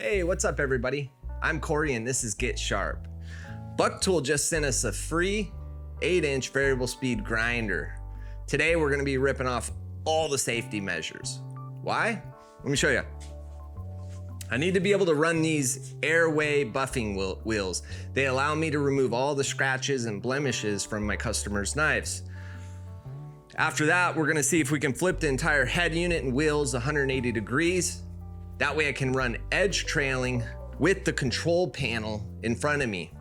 Hey, what's up everybody? I'm Corey and this is Get Sharp. Bucktool just sent us a free 8-inch variable speed grinder. Today we're gonna be ripping off all the safety measures. Why? Let me show you. I need to be able to run these Airway buffing wheels. They allow me to remove all the scratches and blemishes from my customers' knives. After that, we're gonna see if we can flip the entire head unit and wheels 180 degrees. That way I can run edge trailing with the control panel in front of me.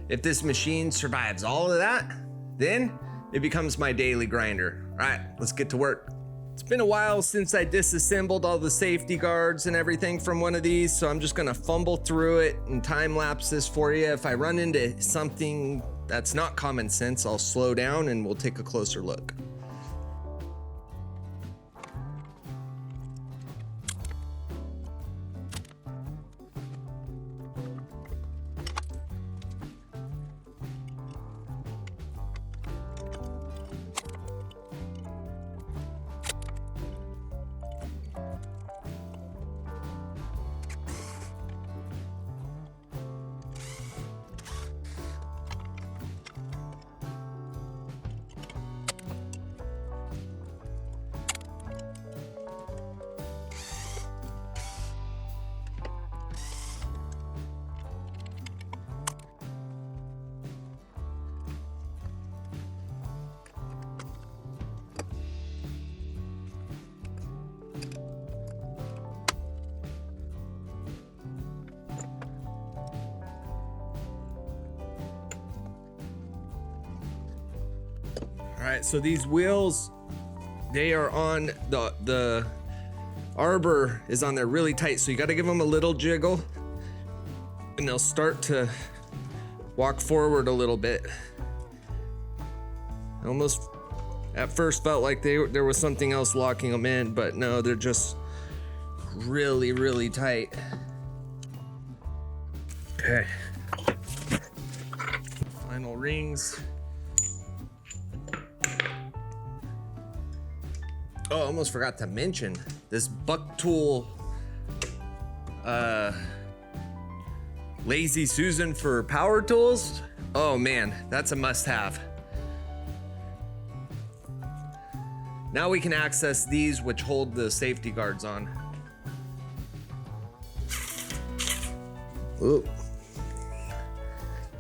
If this machine survives all of that, then it becomes my daily grinder. All right, let's get to work. It's been a while since I disassembled all the safety guards and everything from one of these, so I'm just gonna fumble through it and time lapse this for you. If I run into something that's not common sense, I'll slow down and we'll take a closer look. All right, so these wheels, they are on the arbor is on there really tight, so you got to give them a little jiggle and they'll start to walk forward a little bit. Almost at first felt like there was something else locking them in, but no, they're just really, really tight. Okay. Final rings. Oh, I almost forgot to mention this Bucktool Lazy Susan for power tools. Oh man, that's a must-have. Now we can access these which hold the safety guards on. Ooh.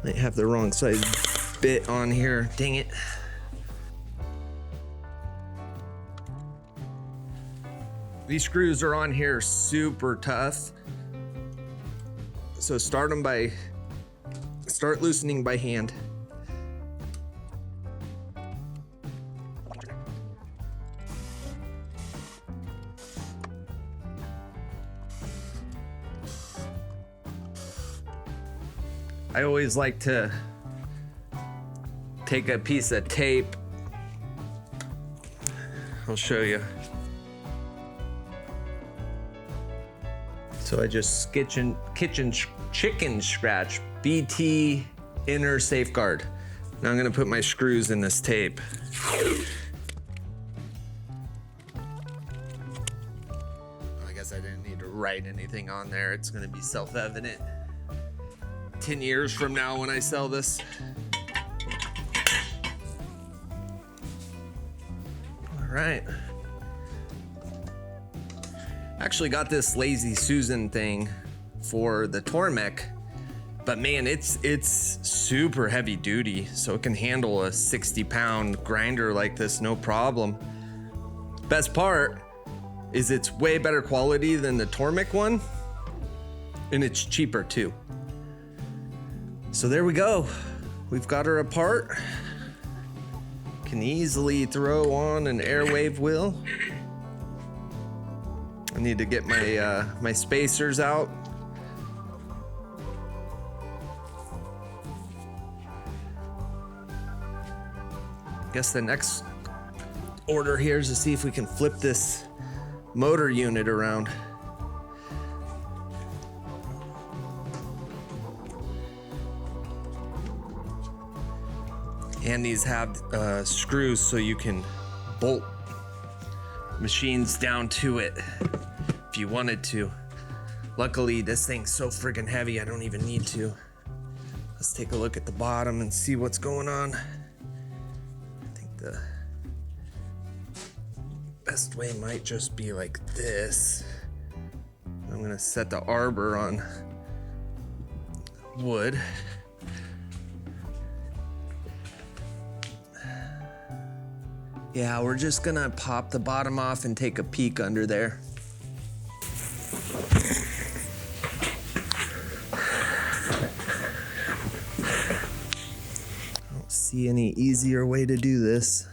Might have the wrong size bit on here, dang it. These screws are on here super tough. So start loosening by hand. I always like to take a piece of tape. I'll show you. So I just chicken scratch BT inner safeguard. Now I'm gonna put my screws in this tape. I guess I didn't need to write anything on there. It's gonna be self-evident 10 years from now when I sell this. All right. Actually got this Lazy Susan thing for the Tormek, but man, it's super heavy duty, so it can handle a 60-pound grinder like this no problem. Best part is it's way better quality than the Tormek one, and it's cheaper too. So there we go. We've got her apart. Can easily throw on an Airwave wheel. I need to get my spacers out. Guess the next order here is to see if we can flip this motor unit around. And these have screws so you can bolt machines down to it if you wanted to. Luckily, this thing's so friggin' heavy, I don't even need to. Let's take a look at the bottom and see what's going on. I think the best way might just be like this. I'm gonna set the arbor on wood. Yeah, we're just gonna pop the bottom off and take a peek under there. I don't see any easier way to do this.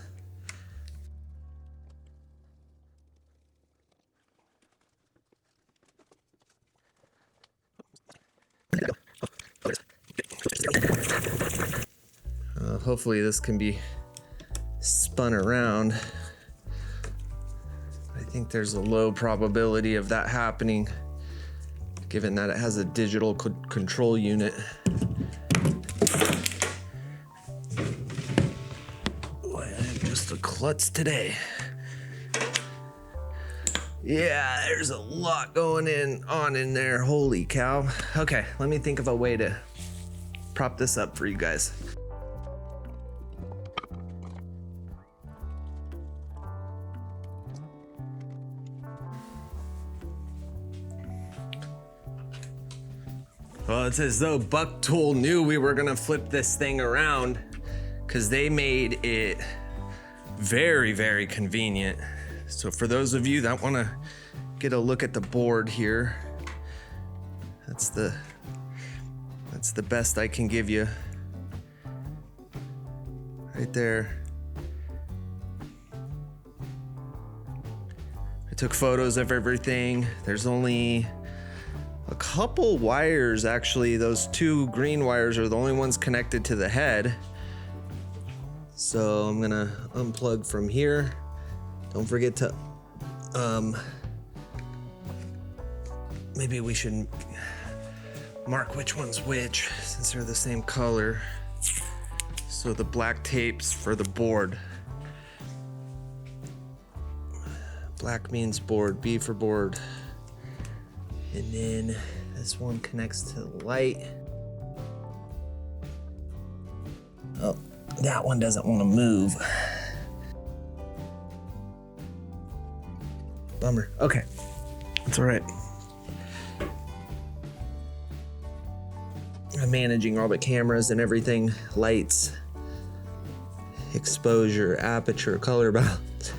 Hopefully this can be spun around. I think there's a low probability of that happening, given that it has a digital control unit. Boy, I am just a klutz today. Yeah, there's a lot going on in there. Holy cow. Okay, let me think of a way to prop this up for you guys. Well, it's as though Bucktool knew we were gonna flip this thing around, because they made it very, very convenient. So for those of you that wanna get a look at the board here, that's the best I can give you. Right there. I took photos of everything. There's only a couple wires, actually. Those two green wires are the only ones connected to the head. So I'm gonna unplug from here. Don't forget to, maybe we should mark which one's which, since they're the same color. So the black tape's for the board. Black means board, B for board. And then this one connects to the light. Oh, that one doesn't want to move. Bummer. Okay, that's all right. I'm managing all the cameras and everything, lights, exposure, aperture, color balance.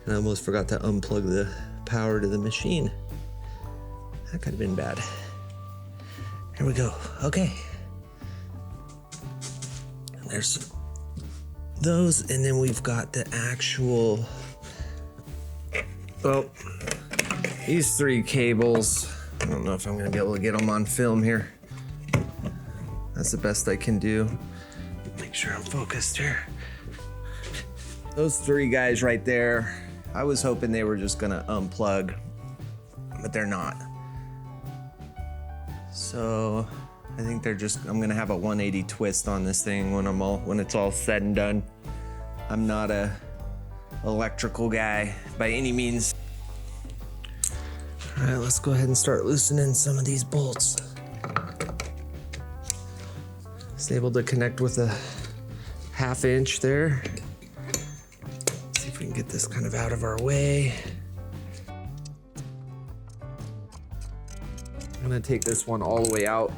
And I almost forgot to unplug the power to the machine. That could have been bad. Here we go. Okay. And there's those, and then we've got the actual, well, these three cables. I don't know if I'm gonna be able to get them on film here. That's the best I can do. Make sure I'm focused here. Those three guys right there, I was hoping they were just gonna unplug, but they're not. So I think they're just, I'm gonna have a 180 twist on this thing when it's all said and done. I'm not a electrical guy by any means. All right, let's go ahead and start loosening some of these bolts. It's able to connect with a 1/2 inch there. Let's see if we can get this kind of out of our way. I'm gonna take this one all the way out,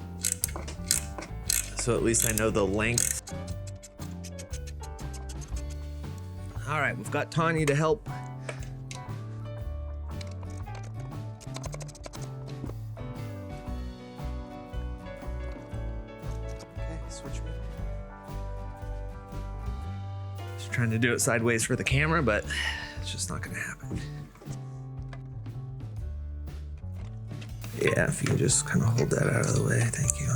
so at least I know the length. All right, we've got Tanya to help. Okay, switch me. Just trying to do it sideways for the camera, but it's just not gonna happen. Yeah, if you can just kind of hold that out of the way, thank you.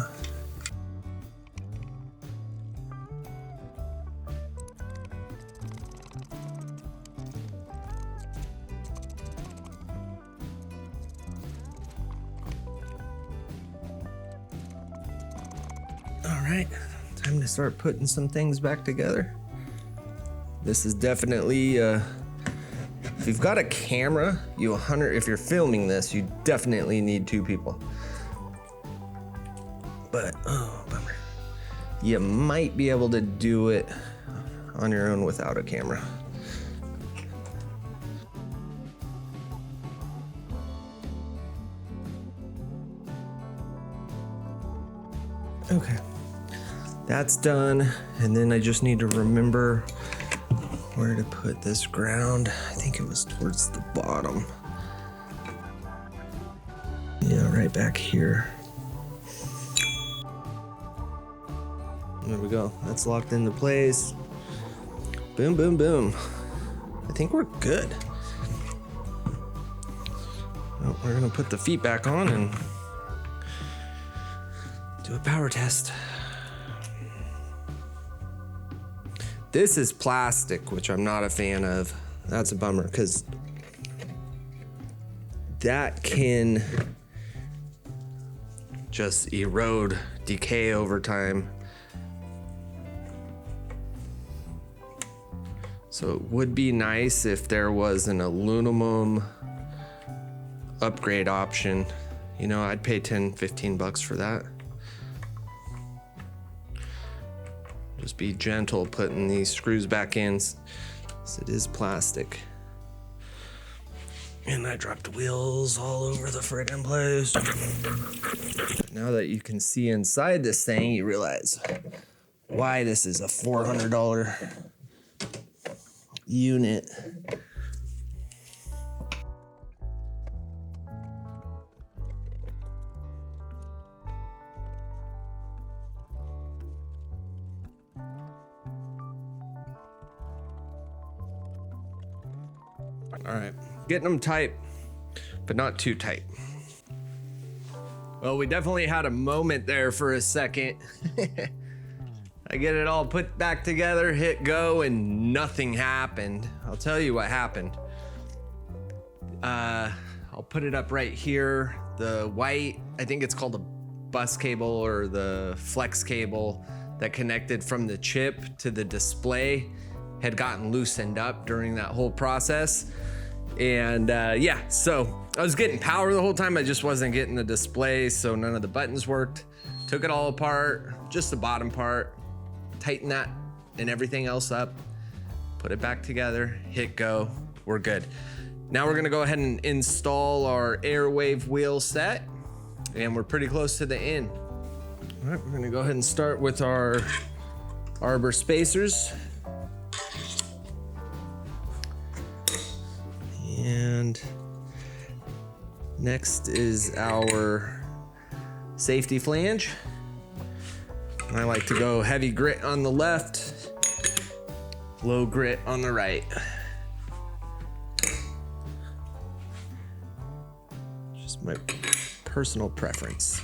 All right, time to start putting some things back together. This is definitely If you've got a camera, if you're filming this, you definitely need 2 people. But, oh, bummer. You might be able to do it on your own without a camera. Okay, that's done. And then I just need to remember where to put this ground. I think it was towards the bottom. Yeah, right back here. There we go. That's locked into place. Boom, boom, boom. I think we're good. Well, we're gonna put the feet back on and do a power test. This is plastic, which I'm not a fan of. That's a bummer, because that can just erode, decay over time. So it would be nice if there was an aluminum upgrade option. You know, I'd pay 10, 15 bucks for that. Just be gentle putting these screws back in, as it is plastic. And I dropped wheels all over the friggin' place. Now that you can see inside this thing, you realize why this is a $400 unit. All right, getting them tight, but not too tight. Well, we definitely had a moment there for a second. I get it all put back together, hit go, and nothing happened. I'll tell you what happened. I'll put it up right here. The white, I think it's called a bus cable or the flex cable that connected from the chip to the display had gotten loosened up during that whole process. And yeah, so I was getting power the whole time. I just wasn't getting the display, so none of the buttons worked. Took it all apart, just the bottom part, tighten that and everything else up, put it back together, hit go, we're good. Now we're gonna go ahead and install our Airwave wheel set, and we're pretty close to the end. All right, we're gonna go ahead and start with our arbor spacers. And next is our safety flange. I like to go heavy grit on the left, low grit on the right. Just my personal preference.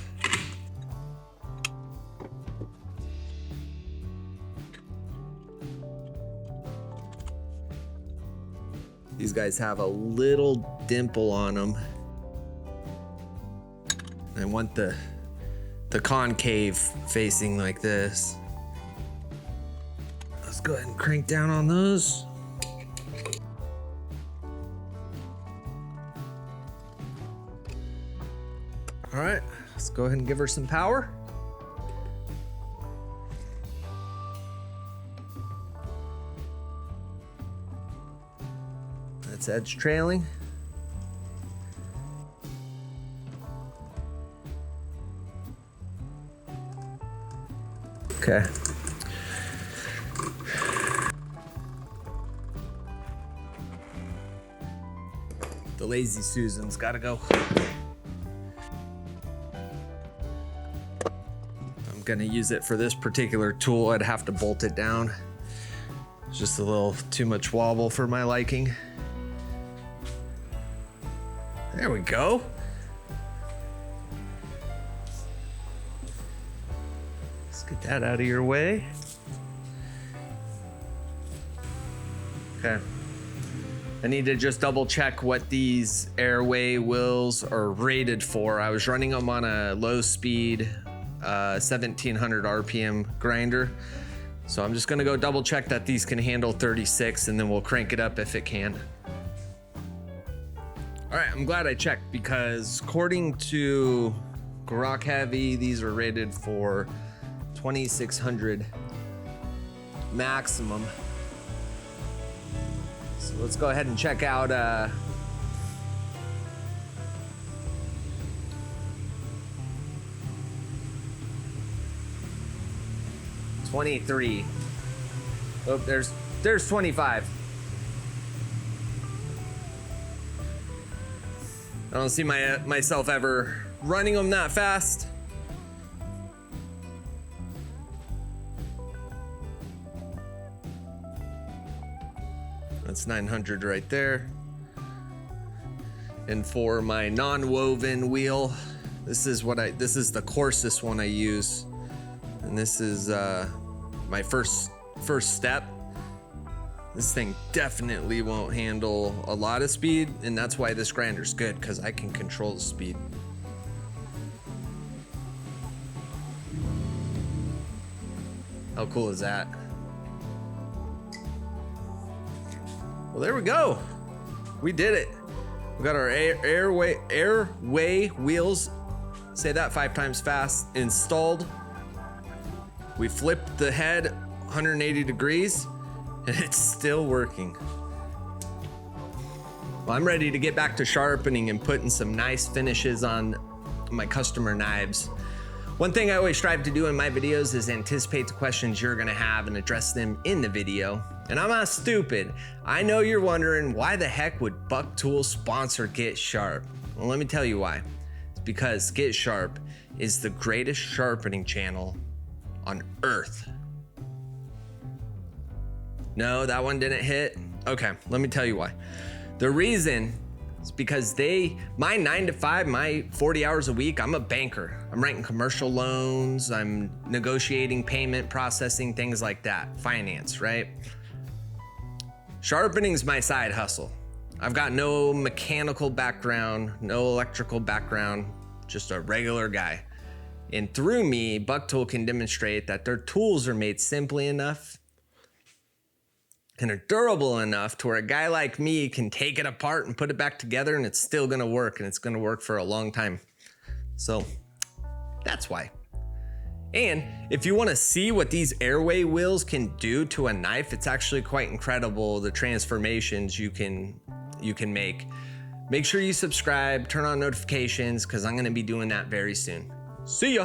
These guys have a little dimple on them. I want the concave facing like this. Let's go ahead and crank down on those. All right, let's go ahead and give her some power. That's edge trailing. Okay. The Lazy Susan's gotta go. I'm gonna use it for this particular tool. I'd have to bolt it down. It's just a little too much wobble for my liking. There we go. Let's get that out of your way. Okay. I need to just double check what these Airway wheels are rated for. I was running them on a low speed 1700 RPM grinder. So I'm just gonna go double check that these can handle 36, and then we'll crank it up if it can. All right, I'm glad I checked because according to Grok Heavy, these are rated for 2600 maximum. So let's go ahead and check out 23. Oh, there's 25. I don't see myself ever running them that fast. That's 900 right there. And for my non-woven wheel, this is the coarsest one I use. And this is my first step. This thing definitely won't handle a lot of speed, and that's why this grinder's good, because I can control the speed. How cool is that? Well, there we go. We did it. We got our Airway wheels, say that 5 times fast, installed. We flipped the head 180 degrees and it's still working. Well, I'm ready to get back to sharpening and putting some nice finishes on my customer knives. One thing I always strive to do in my videos is anticipate the questions you're gonna have and address them in the video. And I'm not stupid. I know you're wondering, why the heck would Bucktool sponsor Get Sharp? Well, let me tell you why. It's because Get Sharp is the greatest sharpening channel on earth. No, that one didn't hit. Okay, let me tell you why. The reason is because my 9 to 5, my 40 hours a week, I'm a banker. I'm writing commercial loans, I'm negotiating payment processing, things like that, finance, right? Sharpening's my side hustle. I've got no mechanical background, no electrical background, just a regular guy. And through me, Bucktool can demonstrate that their tools are made simply enough and are durable enough to where a guy like me can take it apart and put it back together and it's still gonna work, and it's gonna work for a long time. So that's why. And if you wanna see what these Airway wheels can do to a knife, it's actually quite incredible, the transformations you can make. Make sure you subscribe, turn on notifications, because I'm gonna be doing that very soon. See ya.